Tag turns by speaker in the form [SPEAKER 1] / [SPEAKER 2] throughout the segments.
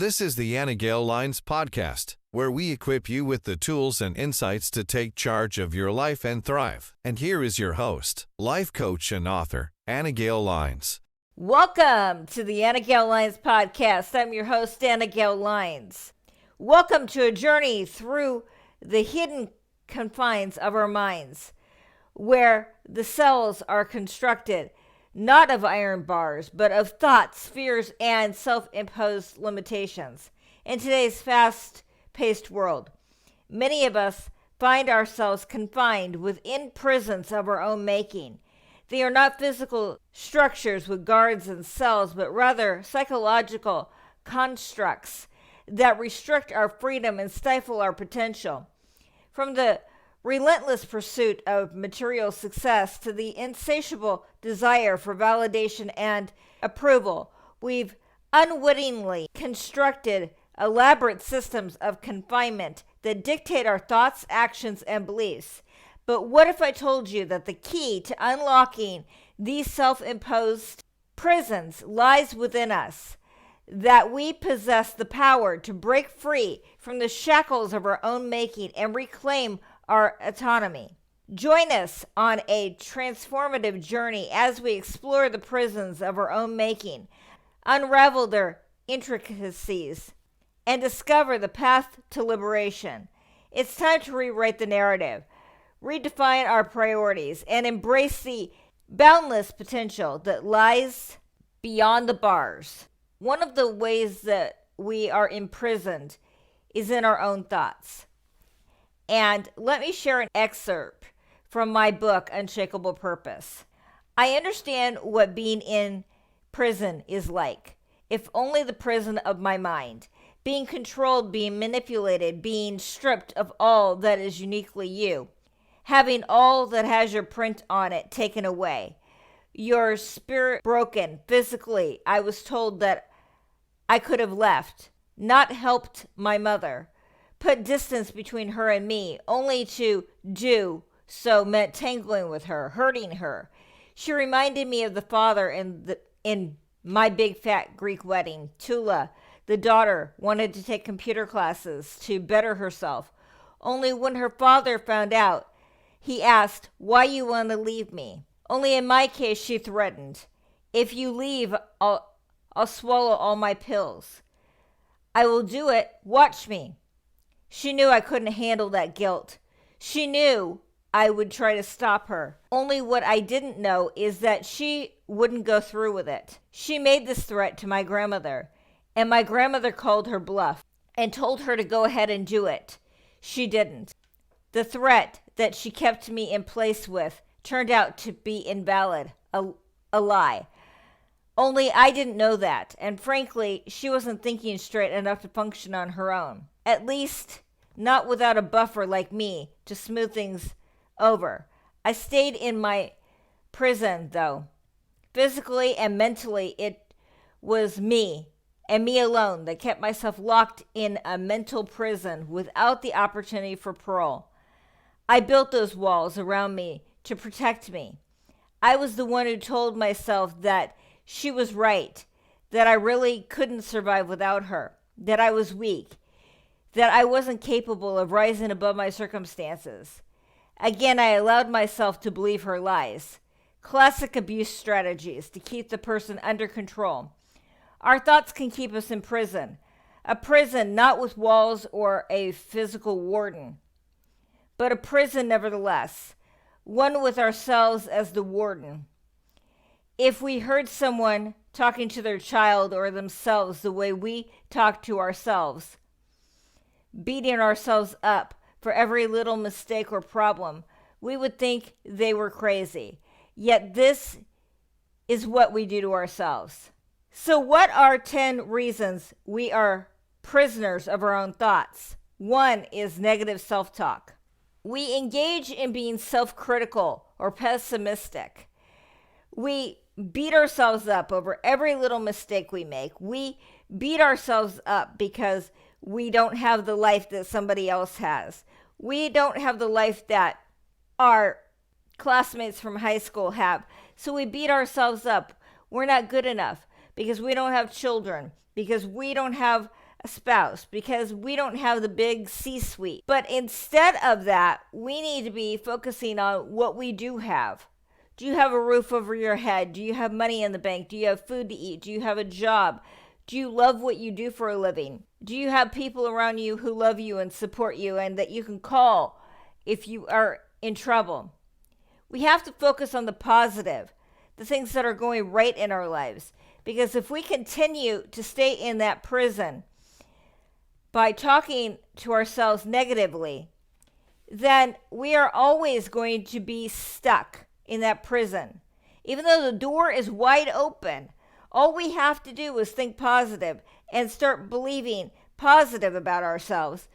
[SPEAKER 1] This is the Anna Gale Lines Podcast, where we equip you with the tools and insights to take charge of your life and thrive. And here is your host, life coach and author, Anna Gale Lines.
[SPEAKER 2] Welcome to the Anna Gale Lines Podcast. I'm your host, Anna Gale Lines. Welcome to a journey through the hidden confines of our minds, where the cells are constructed not of iron bars, but of thoughts, fears, and self-imposed limitations. In today's fast-paced world, many of us find ourselves confined within prisons of our own making. They are not physical structures with guards and cells, but rather psychological constructs that restrict our freedom and stifle our potential. From the relentless pursuit of material success to the insatiable desire for validation and approval, we've unwittingly constructed elaborate systems of confinement that dictate our thoughts, actions, and beliefs. But what if I told you that the key to unlocking these self-imposed prisons lies within us? That we possess the power to break free from the shackles of our own making and reclaim our autonomy. Join us on a transformative journey as we explore the prisons of our own making, unravel their intricacies, and discover the path to liberation. It's time to rewrite the narrative, redefine our priorities, and embrace the boundless potential that lies beyond the bars. One of the ways that we are imprisoned is in our own thoughts. And let me share an excerpt from my book, Unshakable Purpose. I understand what being in prison is like, if only the prison of my mind. Being controlled, being manipulated, being stripped of all that is uniquely you. Having all that has your print on it taken away. Your spirit broken physically. I was told that I could have left, not helped my mother, put distance between her and me, only to do so meant tangling with her, hurting her. She reminded me of the father in my big fat Greek wedding. Tula, the daughter, wanted to take computer classes to better herself. Only when her father found out, he asked, "Why you want to leave me?" Only in my case, she threatened, "If you leave, I'll swallow all my pills. I will do it. Watch me." She knew I couldn't handle that guilt. She knew I would try to stop her. Only what I didn't know is that she wouldn't go through with it. She made this threat to my grandmother, and my grandmother called her bluff and told her to go ahead and do it. She didn't. The threat that she kept me in place with turned out to be invalid, a lie. Only I didn't know that, and frankly, she wasn't thinking straight enough to function on her own. At least, not without a buffer like me to smooth things over. I stayed in my prison, though. Physically and mentally, it was me, and me alone, that kept myself locked in a mental prison without the opportunity for parole. I built those walls around me to protect me. I was the one who told myself that she was right, that I really couldn't survive without her, that I was weak, that I wasn't capable of rising above my circumstances. Again, I allowed myself to believe her lies. Classic abuse strategies to keep the person under control. Our thoughts can keep us in prison. A prison not with walls or a physical warden, but a prison nevertheless, one with ourselves as the warden. If we heard someone talking to their child or themselves the way we talk to ourselves, beating ourselves up for every little mistake or problem, we would think they were crazy. Yet this is what we do to ourselves. So what are 10 reasons we are prisoners of our own thoughts? 1 is negative self-talk. We engage in being self-critical or pessimistic. We beat ourselves up over every little mistake we make. We beat ourselves up because we don't have the life that somebody else has. We don't have the life that our classmates from high school have. So we beat ourselves up. We're not good enough because we don't have children, because we don't have spouse because we don't have the big C-suite. But instead of that, we need to be focusing on what we do have. Do you have a roof over your head? Do you have money in the bank? Do you have food to eat? Do you have a job? Do you love what you do for a living? Do you have people around you who love you and support you and that you can call if you are in trouble? We have to focus on the positive, the things that are going right in our lives. Because if we continue to stay in that prison by talking to ourselves negatively, then we are always going to be stuck in that prison. Even though the door is wide open, all we have to do is think positive and start believing positive about ourselves.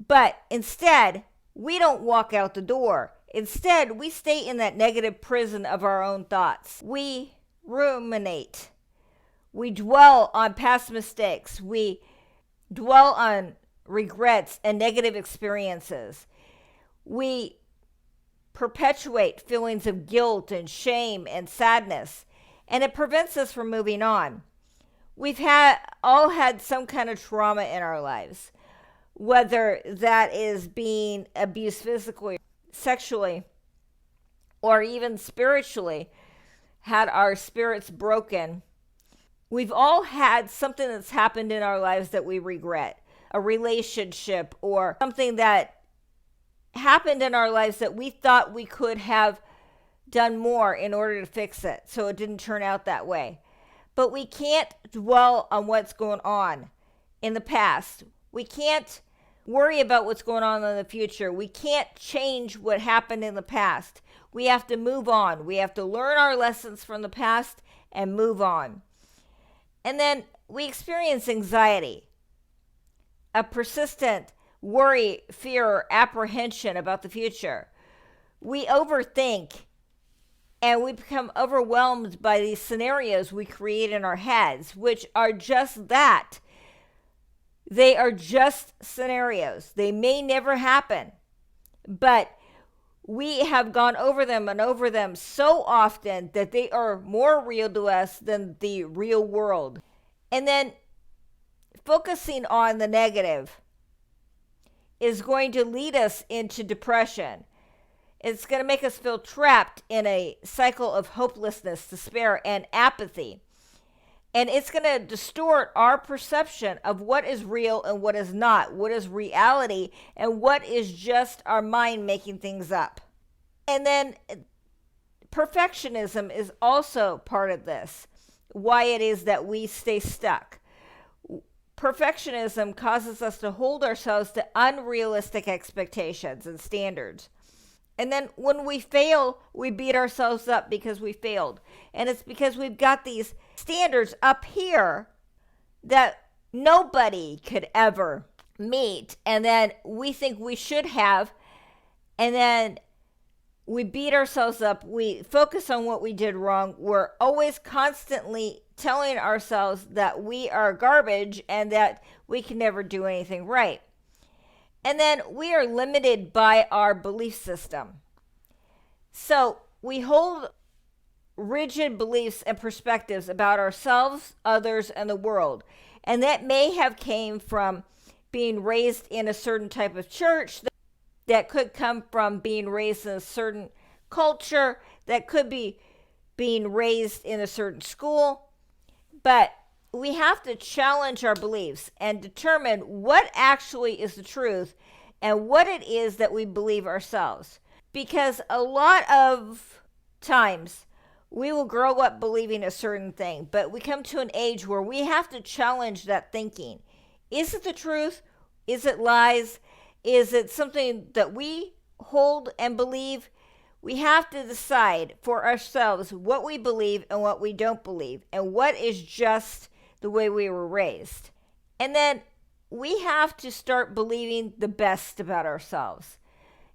[SPEAKER 2] But instead, we don't walk out the door. Instead, we stay in that negative prison of our own thoughts. We ruminate. We dwell on past mistakes. We dwell on regrets and negative experiences. We perpetuate feelings of guilt and shame and sadness, and it prevents us from moving on. We've all had some kind of trauma in our lives, whether that is being abused physically, sexually, or even spiritually, had our spirits broken. We've all had something that's happened in our lives that we regret, a relationship or something that happened in our lives that we thought we could have done more in order to fix it, so it didn't turn out that way. But we can't dwell on what's going on in the past. We can't worry about what's going on in the future. We can't change what happened in the past. We have to move on. We have to learn our lessons from the past and move on. And then we experience anxiety, a persistent worry, fear, or apprehension about the future. We overthink and we become overwhelmed by these scenarios we create in our heads, which are just that. They are just scenarios. They may never happen, but we have gone over them and over them so often that they are more real to us than the real world. And then focusing on the negative is going to lead us into depression. It's going to make us feel trapped in a cycle of hopelessness, despair, and apathy. And it's going to distort our perception of what is real and what is not, what is reality, and what is just our mind making things up. And then perfectionism is also part of this, why it is that we stay stuck. Perfectionism causes us to hold ourselves to unrealistic expectations and standards. And then when we fail, we beat ourselves up because we failed. And it's because we've got these standards up here that nobody could ever meet. And then we think we should have. And then we beat ourselves up. We focus on what we did wrong. We're always constantly telling ourselves that we are garbage and that we can never do anything right. And then we are limited by our belief system. So we hold rigid beliefs and perspectives about ourselves, others, and the world. And that may have came from being raised in a certain type of church, that could come from being raised in a certain culture, that could be being raised in a certain school. But we have to challenge our beliefs and determine what actually is the truth and what it is that we believe ourselves. Because a lot of times we will grow up believing a certain thing, but we come to an age where we have to challenge that thinking. Is it the truth? Is it lies? Is it something that we hold and believe? We have to decide for ourselves what we believe and what we don't believe, and what is just the way we were raised. And then we have to start believing the best about ourselves.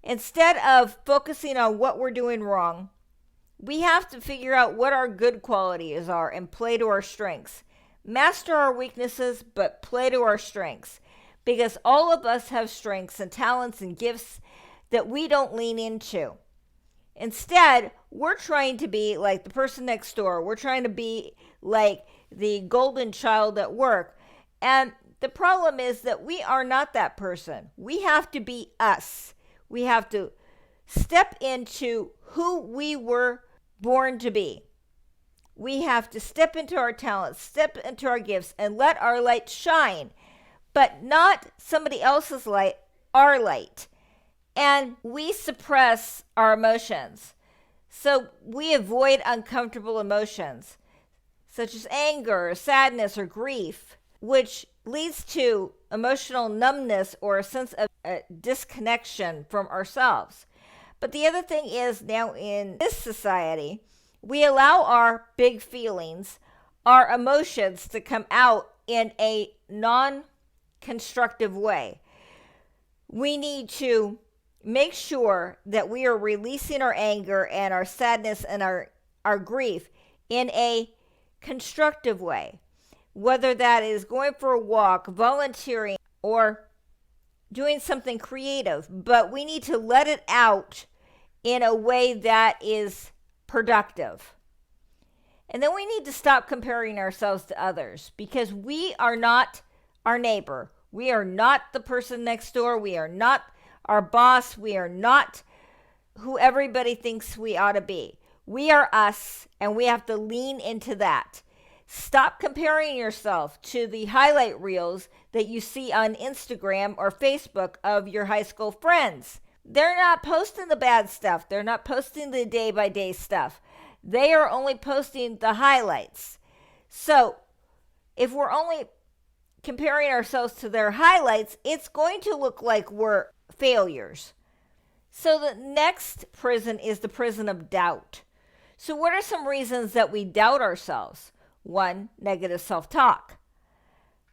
[SPEAKER 2] Instead of focusing on what we're doing wrong, we have to figure out what our good qualities are and play to our strengths. Master our weaknesses, but play to our strengths. Because all of us have strengths and talents and gifts that we don't lean into. Instead, we're trying to be like the person next door. We're trying to be like the golden child at work. And the problem is that we are not that person. We have to be us. We have to step into who we were born to be. We have to step into our talents, step into our gifts, and let our light shine, but not somebody else's light, our light. And we suppress our emotions. So we avoid uncomfortable emotions, such as anger, or sadness, or grief, which leads to emotional numbness or a sense of disconnection from ourselves. But the other thing is, now in this society, we allow our big feelings, our emotions, to come out in a non-constructive way. We need to make sure that we are releasing our anger and our sadness and our grief in a constructive way, whether that is going for a walk, volunteering, or doing something creative. But we need to let it out in a way that is productive. And then we need to stop comparing ourselves to others, because we are not our neighbor. We are not the person next door. We are not our boss. We are not who everybody thinks we ought to be. We are us, and we have to lean into that. Stop comparing yourself to the highlight reels that you see on Instagram or Facebook of your high school friends. They're not posting the bad stuff. They're not posting the day-by-day stuff. They are only posting the highlights. So if we're only comparing ourselves to their highlights, it's going to look like we're failures. So the next prison is the prison of doubt. So what are some reasons that we doubt ourselves? 1, negative self-talk.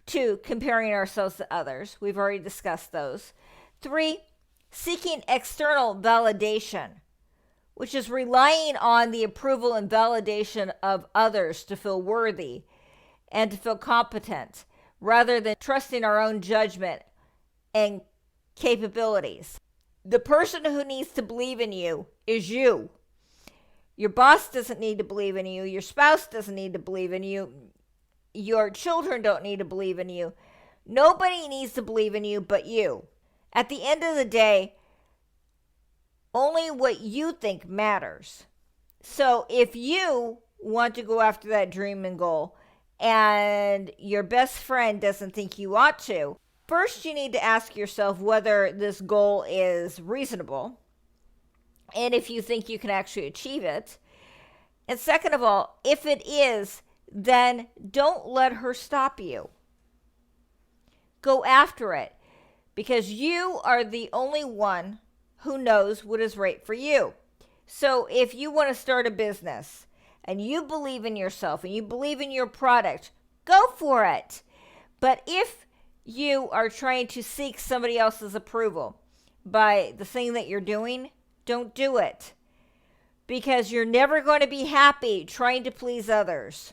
[SPEAKER 2] 2, comparing ourselves to others. We've already discussed those. 3, seeking external validation, which is relying on the approval and validation of others to feel worthy and to feel competent, rather than trusting our own judgment and capabilities. The person who needs to believe in you is you. Your boss doesn't need to believe in you. Your spouse doesn't need to believe in you. Your children don't need to believe in you. Nobody needs to believe in you but you. At the end of the day, only what you think matters. So if you want to go after that dream and goal, and your best friend doesn't think you ought to, first you need to ask yourself whether this goal is reasonable, and if you think you can actually achieve it. And second of all, if it is, then don't let her stop you. Go after it, because you are the only one who knows what is right for you. So if you want to start a business and you believe in yourself and you believe in your product, go for it. But if you are trying to seek somebody else's approval by the thing that you're doing, don't do it, because you're never going to be happy trying to please others.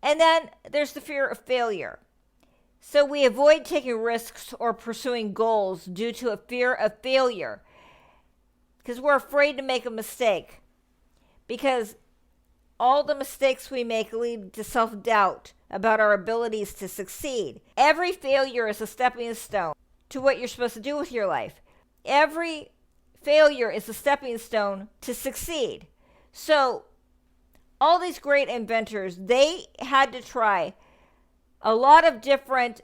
[SPEAKER 2] And then there's the fear of failure. So we avoid taking risks or pursuing goals due to a fear of failure, because we're afraid to make a mistake, because all the mistakes we make lead to self-doubt about our abilities to succeed. Every failure is a stepping stone to what you're supposed to do with your life. Every failure is a stepping stone to succeed. So all these great inventors, they had to try a lot of different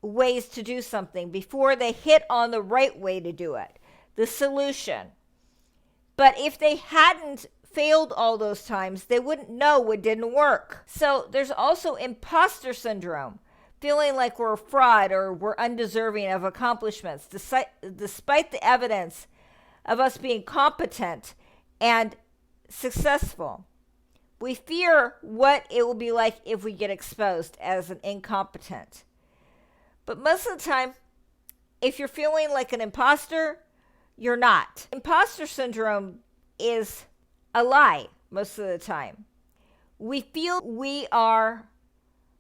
[SPEAKER 2] ways to do something before they hit on the right way to do it, the solution. But if they hadn't failed all those times, they wouldn't know what didn't work. So there's also imposter syndrome, feeling like we're a fraud or we're undeserving of accomplishments, despite the evidence of us being competent and successful. We fear what it will be like if we get exposed as an incompetent. But most of the time, if you're feeling like an imposter, you're not. Imposter syndrome is a lie most of the time. We feel we are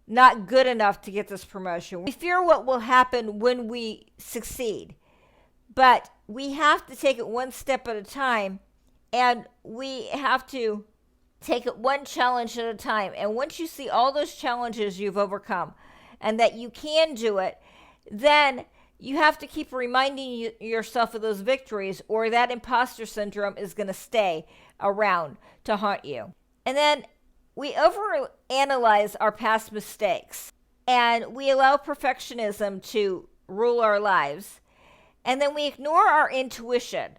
[SPEAKER 2] not good enough to get this promotion. We fear what will happen when we succeed. But we have to take it one step at a time, and we have to take it one challenge at a time. And once you see all those challenges you've overcome, and that you can do it, then you have to keep reminding yourself of those victories, or that imposter syndrome is going to stay around to haunt you. And then we overanalyze our past mistakes, and we allow perfectionism to rule our lives, and then we ignore our intuition.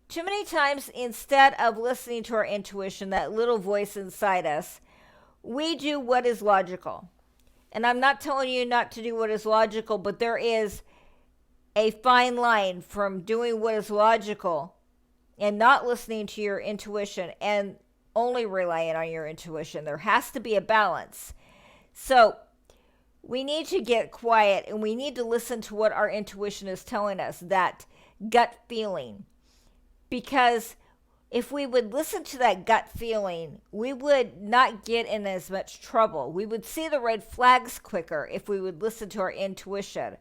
[SPEAKER 2] Too many times, instead of listening to our intuition, that little voice inside us, we do what is logical. And I'm not telling you not to do what is logical, but there is a fine line from doing what is logical and not listening to your intuition and only relying on your intuition. There has to be a balance. So we need to get quiet and we need to listen to what our intuition is telling us, that gut feeling. Because if we would listen to that gut feeling, we would not get in as much trouble. We would see the red flags quicker if we would listen to our intuition.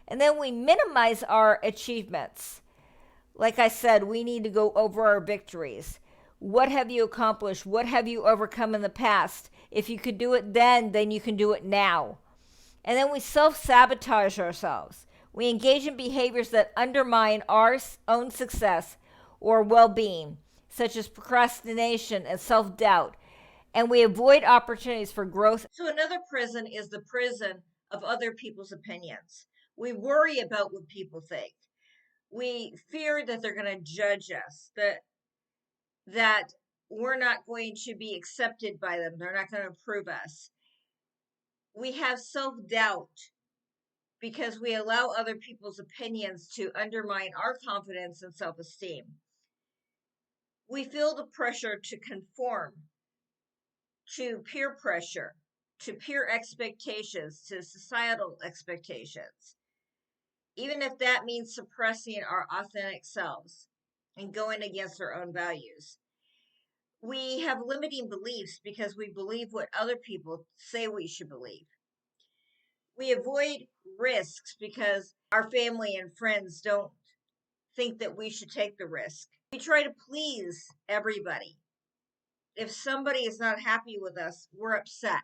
[SPEAKER 2] And then we minimize our achievements. Like I said, we need to go over our victories. What have you accomplished? What have you overcome in the past? If you could do it then you can do it now. And then we self-sabotage ourselves. We engage in behaviors that undermine our own success or well-being, such as procrastination and self-doubt, and we avoid opportunities for growth. So another prison is the prison of other people's opinions. We worry about what people think. We fear that they're going to judge us, that we're not going to be accepted by them. They're not going to approve us. We have self-doubt because we allow other people's opinions to undermine our confidence and self-esteem. We feel the pressure to conform, to peer pressure, to peer expectations, to societal expectations, even if that means suppressing our authentic selves and going against our own values. We have limiting beliefs because we believe what other people say we should believe. We avoid risks because our family and friends don't think that we should take the risk. We try to please everybody. If somebody is not happy with us, we're upset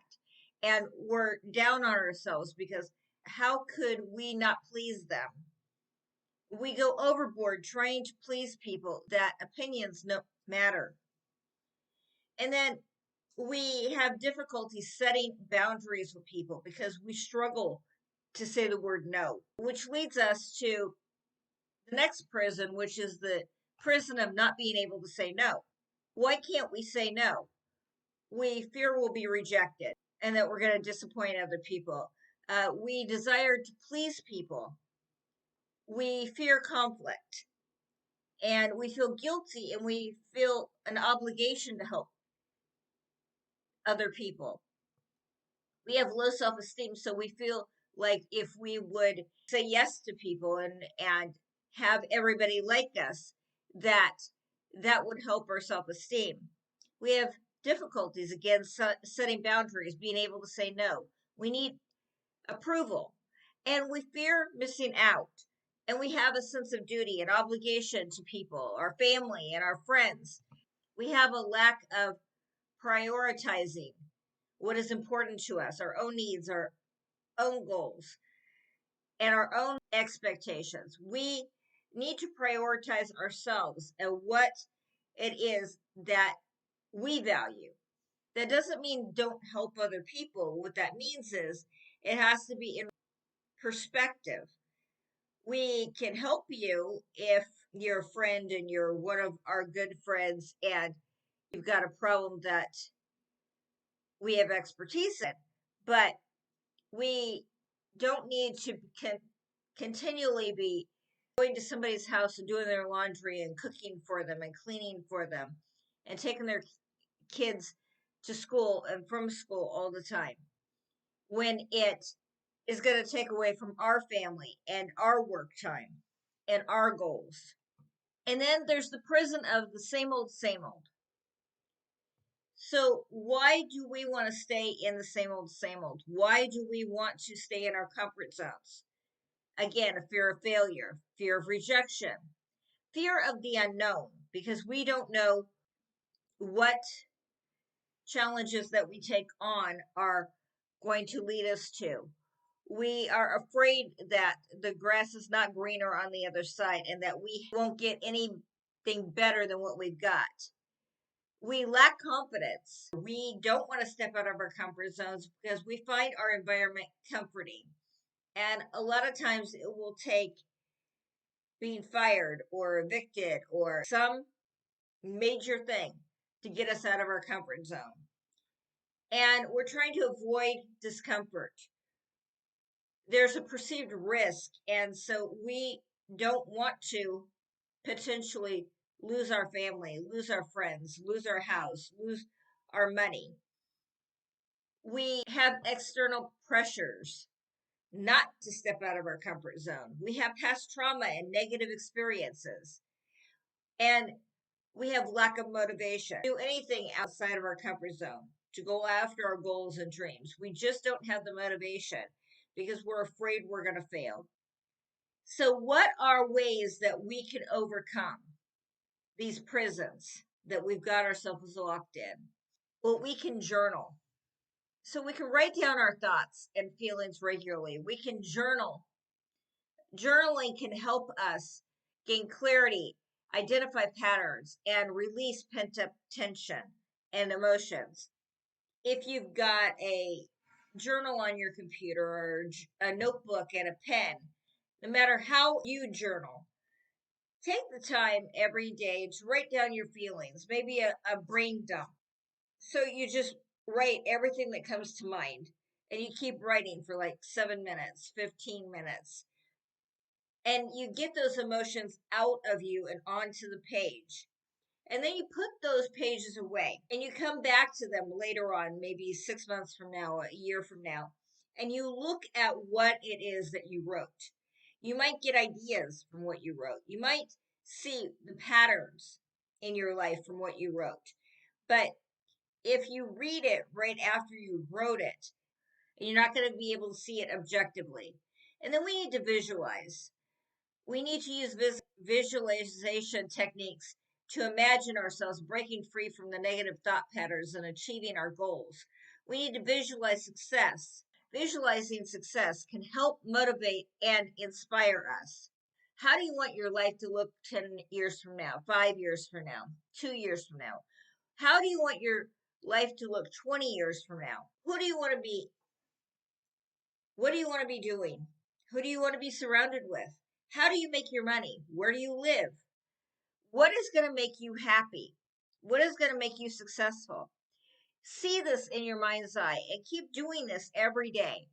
[SPEAKER 2] and we're down on ourselves because how could we not please them? We go overboard trying to please people that opinions no matter. And then we have difficulty setting boundaries with people because we struggle to say the word no, which leads us to the next prison, which is the prison of not being able to say no. Why can't we say no? We fear we'll be rejected and that we're going to disappoint other people. We desire to please people. We fear conflict and we feel guilty and we feel an obligation to help other people. We have low self-esteem, so we feel like if we would say yes to people and have everybody like us, that would help our self-esteem. We have difficulties again setting boundaries, being able to say no. We need approval, and we fear missing out. And we have a sense of duty and obligation to people, our family and our friends. We have a lack of prioritizing what is important to us, our own needs, our own goals, and our own expectations. We need to prioritize ourselves and what it is that we value. That doesn't mean don't help other people. What that means is it has to be in perspective. We can help you if you're a friend and you're one of our good friends and you've got a problem that we have expertise in, but we don't need to continually be going to somebody's house and doing their laundry and cooking for them and cleaning for them and taking their kids to school and from school all the time when it is going to take away from our family and our work time and our goals. And then there's the prison of the same old, same old. So why do we want to stay in the same old, same old? Why do we want to stay in our comfort zones? Again, a fear of failure, fear of rejection, fear of the unknown, because we don't know what challenges that we take on are going to lead us to. We are afraid that the grass is not greener on the other side and that we won't get anything better than what we've got. We lack confidence. We don't want to step out of our comfort zones because we find our environment comforting. And a lot of times it will take being fired or evicted or some major thing to get us out of our comfort zone. And we're trying to avoid discomfort. There's a perceived risk, and so we don't want to potentially lose our family, lose our friends, lose our house, lose our money. We have external pressures not to step out of our comfort zone. We have past trauma and negative experiences. And we have lack of motivation to do anything outside of our comfort zone, to go after our goals and dreams. We just don't have the motivation because we're afraid we're going to fail. So, what are ways that we can overcome these prisons that we've got ourselves locked in? Well, we can journal. So, we can write down our thoughts and feelings regularly. We can journal. Journaling can help us gain clarity, identify patterns, and release pent up tension and emotions. If you've got a journal on your computer or a notebook and a pen, no matter how you journal, take the time every day to write down your feelings, maybe a brain dump. So you just write everything that comes to mind and you keep writing for like 7 minutes, 15 minutes. And you get those emotions out of you and onto the page. And then you put those pages away and you come back to them later on, maybe 6 months from now, a year from now, and you look at what it is that you wrote. You might get ideas from what you wrote. You might see the patterns in your life from what you wrote. But if you read it right after you wrote it, you're not going to be able to see it objectively. And then we need to visualize. We need to use visualization techniques to imagine ourselves breaking free from the negative thought patterns and achieving our goals. We need to visualize success. Visualizing success can help motivate and inspire us. How do you want your life to look 10 years from now, 5 years from now, 2 years from now? How do you want your life to look 20 years from now? Who do you want to be? What do you want to be doing? Who do you want to be surrounded with? How do you make your money? Where do you live? What is going to make you happy? What is going to make you successful? See this in your mind's eye and keep doing this every day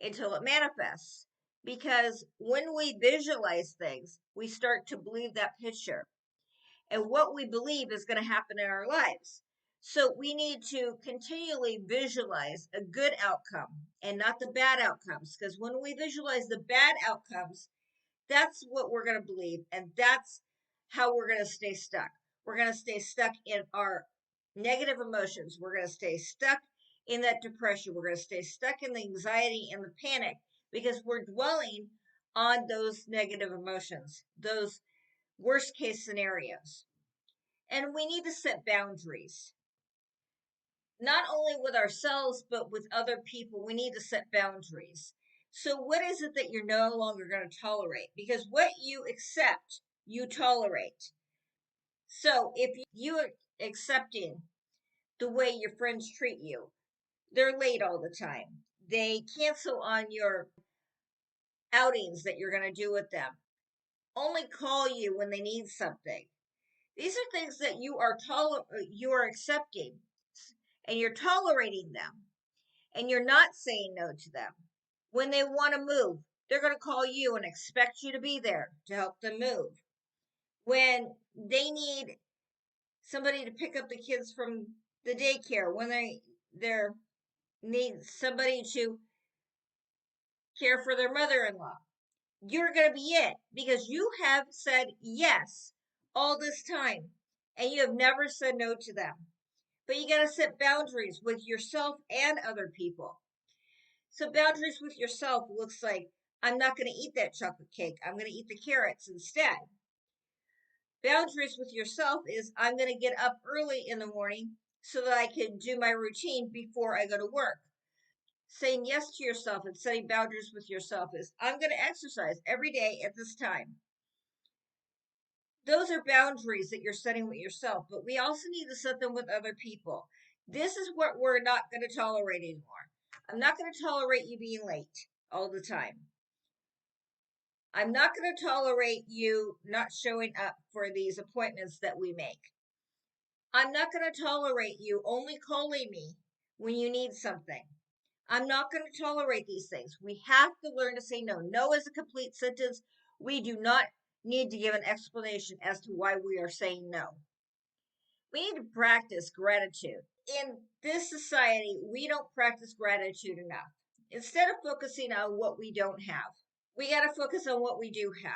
[SPEAKER 2] until it manifests. Because when we visualize things, we start to believe that picture. And what we believe is going to happen in our lives. So we need to continually visualize a good outcome and not the bad outcomes. Because when we visualize the bad outcomes, that's what we're going to believe. And that's how we're going to stay stuck. We're going to stay stuck in our negative emotions. We're going to stay stuck in that depression. We're going to stay stuck in the anxiety and the panic because we're dwelling on those negative emotions, those worst case scenarios. And we need to set boundaries, not only with ourselves, but with other people. We need to set boundaries. So, what is it that you're no longer going to tolerate? Because what you accept, you tolerate. So, if you are accepting the way your friends treat you, they're late all the time, they cancel on your outings that you're going to do with them, only call you when they need something. These are things that you are accepting and you're tolerating them and you're not saying no to them. When they want to move, they're going to call you and expect you to be there to help them move. When they need somebody to pick up the kids from the daycare, when they need somebody to care for their mother-in-law, you're going to be it because you have said yes all this time and you have never said no to them. But you got to set boundaries with yourself and other people. So boundaries with yourself looks like, I'm not going to eat that chocolate cake. I'm going to eat the carrots instead. Boundaries with yourself is, I'm going to get up early in the morning so that I can do my routine before I go to work. saying yes to yourself and setting boundaries with yourself is, I'm going to exercise every day at this time. Those are boundaries that you're setting with yourself, but we also need to set them with other people. This is what we're not going to tolerate anymore. I'm not going to tolerate you being late all the time. I'm not going to tolerate you not showing up for these appointments that we make. I'm not going to tolerate you only calling me when you need something. I'm not going to tolerate these things. We have to learn to say no. No is a complete sentence. We do not need to give an explanation as to why we are saying no. We need to practice gratitude. In this society, we don't practice gratitude enough. Instead of focusing on what we don't have, we got to focus on what we do have.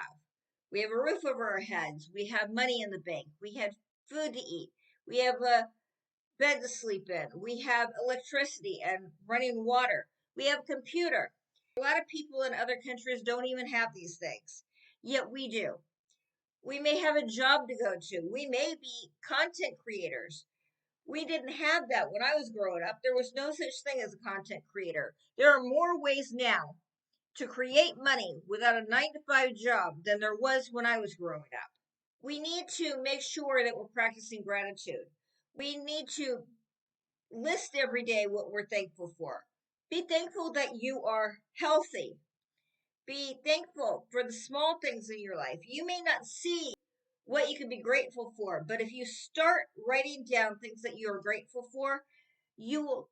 [SPEAKER 2] We have a roof over our heads. We have money in the bank. We have food to eat. We have a bed to sleep in. We have electricity and running water. We have a computer. A lot of people in other countries don't even have these things, yet we do. We may have a job to go to. We may be content creators. We didn't have that when I was growing up. There was no such thing as a content creator. There are more ways now to create money without a 9-to-5 job than there was when I was growing up. We need to make sure that we're practicing gratitude. We need to list every day what we're thankful for. Be thankful that you are healthy. Be thankful for the small things in your life. You may not see what you can be grateful for, but if you start writing down things that you are grateful for, you will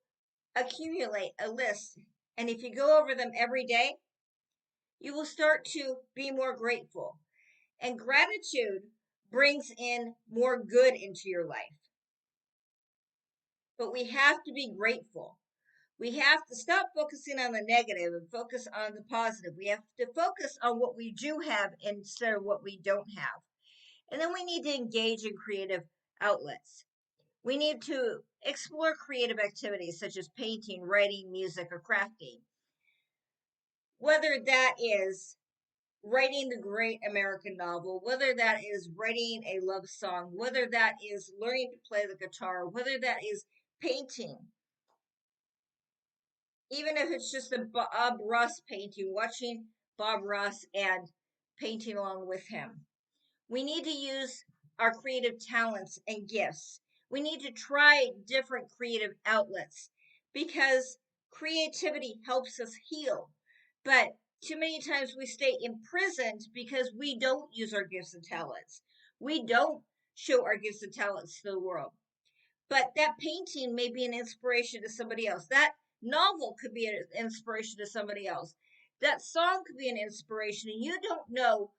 [SPEAKER 2] accumulate a list. And if you go over them every day, you will start to be more grateful. And gratitude brings in more good into your life. But we have to be grateful. We have to stop focusing on the negative and focus on the positive. We have to focus on what we do have instead of what we don't have. And then we need to engage in creative outlets. We need to explore creative activities such as painting, writing, music, or crafting. Whether that is writing the great American novel, whether that is writing a love song, whether that is learning to play the guitar, whether that is painting. Even if it's just a Bob Ross painting, watching Bob Ross and painting along with him. We need to use our creative talents and gifts. We need to try different creative outlets because creativity helps us heal. But too many times we stay imprisoned because we don't use our gifts and talents. We don't show our gifts and talents to the world. But that painting may be an inspiration to somebody else. That novel could be an inspiration to somebody else. That song could be an inspiration, and you don't know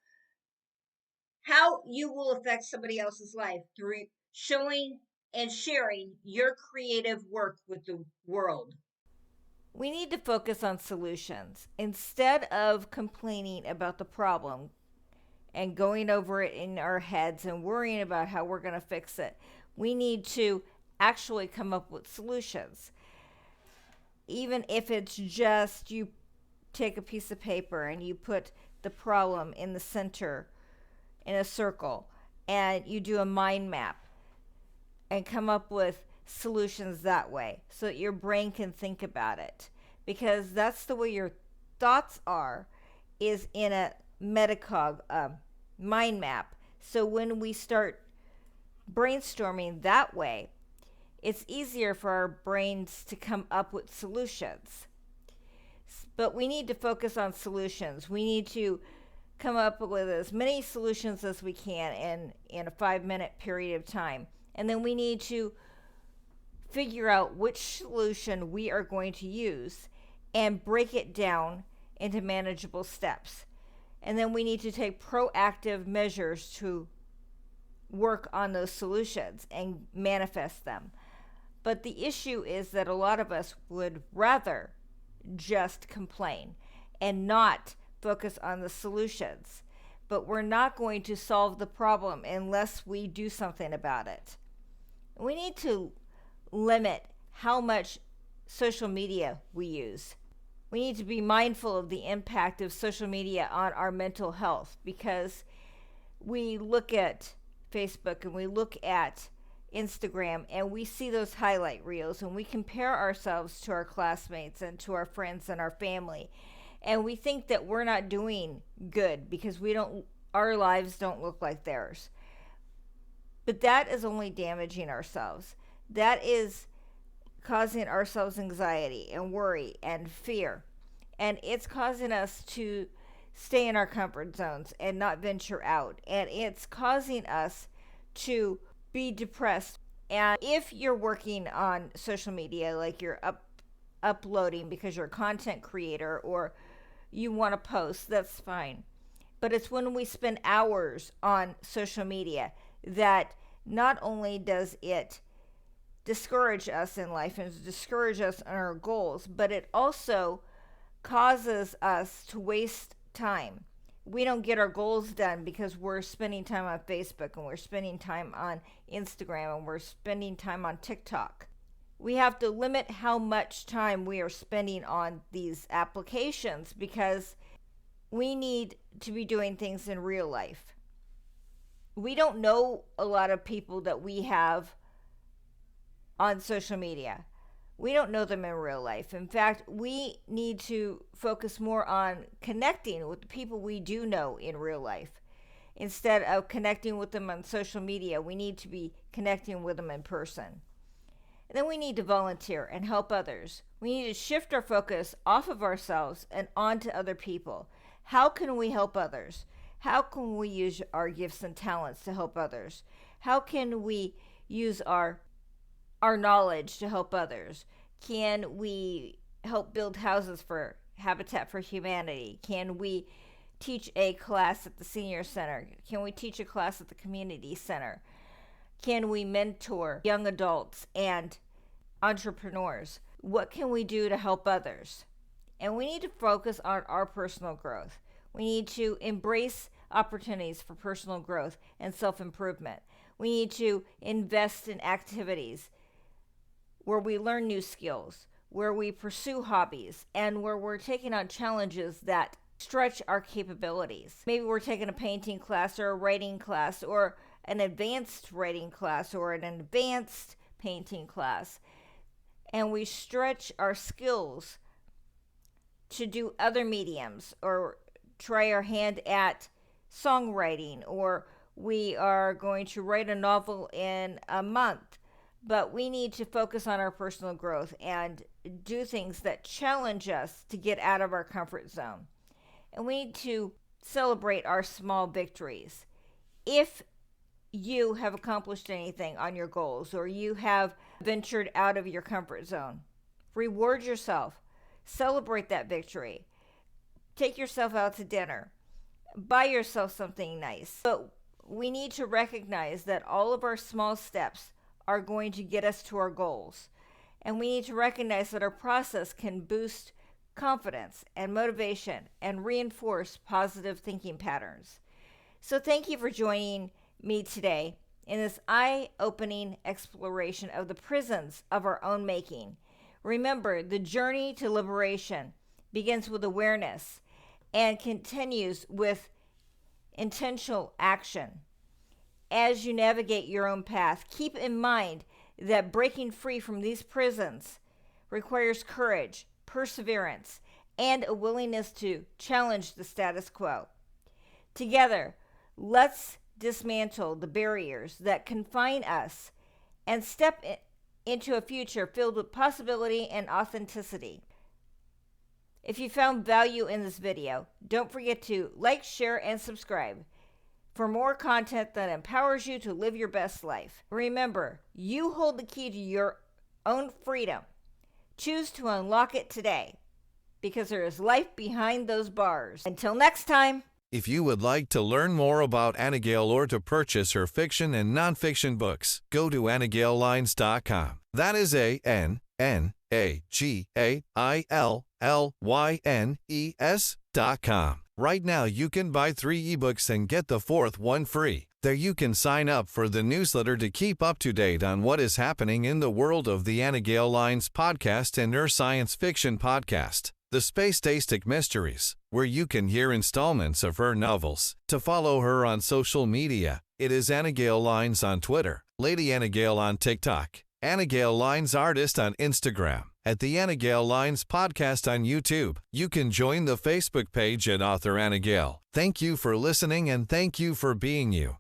[SPEAKER 2] how you will affect somebody else's life through showing and sharing your creative work with the world. We need to focus on solutions instead of complaining about the problem and going over it in our heads and worrying about how we're going to fix it. We need to actually come up with solutions. Even if it's just you take a piece of paper and you put the problem in the center in a circle and you do a mind map and come up with solutions that way so that your brain can think about it, because that's the way your thoughts are, is in a metacog mind map. So when we start brainstorming that way, it's easier for our brains to come up with solutions. But we need to focus on solutions. We need to come up with as many solutions as we can in a 5-minute period of time. And then we need to figure out which solution we are going to use and break it down into manageable steps. And then we need to take proactive measures to work on those solutions and manifest them. But the issue is that a lot of us would rather just complain and not focus on the solutions. But we're not going to solve the problem unless we do something about it. We need to limit how much social media we use. We need to be mindful of the impact of social media on our mental health, because we look at Facebook and we look at Instagram and we see those highlight reels and we compare ourselves to our classmates and to our friends and our family, and we think that we're not doing good because our lives don't look like theirs. But that is only damaging ourselves. That is causing ourselves anxiety and worry and fear. And it's causing us to stay in our comfort zones and not venture out. And it's causing us to be depressed. And if you're working on social media, like you're uploading because you're a content creator or you want to post, that's fine. But it's when we spend hours on social media that not only does it discourage us in life and discourage us on our goals, but it also causes us to waste time. We don't get our goals done because we're spending time on Facebook and we're spending time on Instagram and we're spending time on TikTok. We have to limit how much time we are spending on these applications because we need to be doing things in real life. We don't know a lot of people that we have on social media. We don't know them in real life. In fact, we need to focus more on connecting with the people we do know in real life. Instead of connecting with them on social media, we need to be connecting with them in person. And then we need to volunteer and help others. We need to shift our focus off of ourselves and onto other people. How can we help others? How can we use our gifts and talents to help others? How can we use our knowledge to help others? Can we help build houses for Habitat for Humanity? Can we teach a class at the senior center? Can we teach a class at the community center? Can we mentor young adults and entrepreneurs? What can we do to help others? And we need to focus on our personal growth. We need to embrace opportunities for personal growth and self-improvement. We need to invest in activities where we learn new skills, where we pursue hobbies, and where we're taking on challenges that stretch our capabilities. Maybe we're taking a painting class or a writing class or an advanced writing class or an advanced painting class, and we stretch our skills to do other mediums or try our hand at songwriting, or we are going to write a novel in a month. But we need to focus on our personal growth and do things that challenge us to get out of our comfort zone. And we need to celebrate our small victories. If you have accomplished anything on your goals or you have ventured out of your comfort zone, reward yourself. Celebrate that victory. Take yourself out to dinner. Buy yourself something nice. But we need to recognize that all of our small steps are going to get us to our goals. And we need to recognize that our process can boost confidence and motivation and reinforce positive thinking patterns. So thank you for joining me today in this eye-opening exploration of the prisons of our own making. Remember, the journey to liberation begins with awareness and continues with intentional action. As you navigate your own path, keep in mind that breaking free from these prisons requires courage, perseverance, and a willingness to challenge the status quo. Together, let's dismantle the barriers that confine us and step into a future filled with possibility and authenticity. If you found value in this video, don't forget to like, share, and subscribe for more content that empowers you to live your best life. Remember, you hold the key to your own freedom. Choose to unlock it today, because there is life behind those bars. Until next time.
[SPEAKER 1] If you would like to learn more about Anna Gail or to purchase her fiction and nonfiction books, go to AnnaGailLines.com. That is AnnaGailLYNES.com. Right now, you can buy 3 ebooks and get the 4th one free. There you can sign up for the newsletter to keep up to date on what is happening in the world of the Anna Gail Lines podcast and her science fiction podcast, The Space-Tastic Mysteries, where you can hear installments of her novels. To follow her on social media, it is Anna Gail Lines on Twitter. Lady Anna Gale on TikTok, Anna Gale Lines Artist on Instagram, at the Anna Gale Lines Podcast on YouTube. You can join the Facebook page at Author Anna Gale. Thank you for listening and thank you for being you.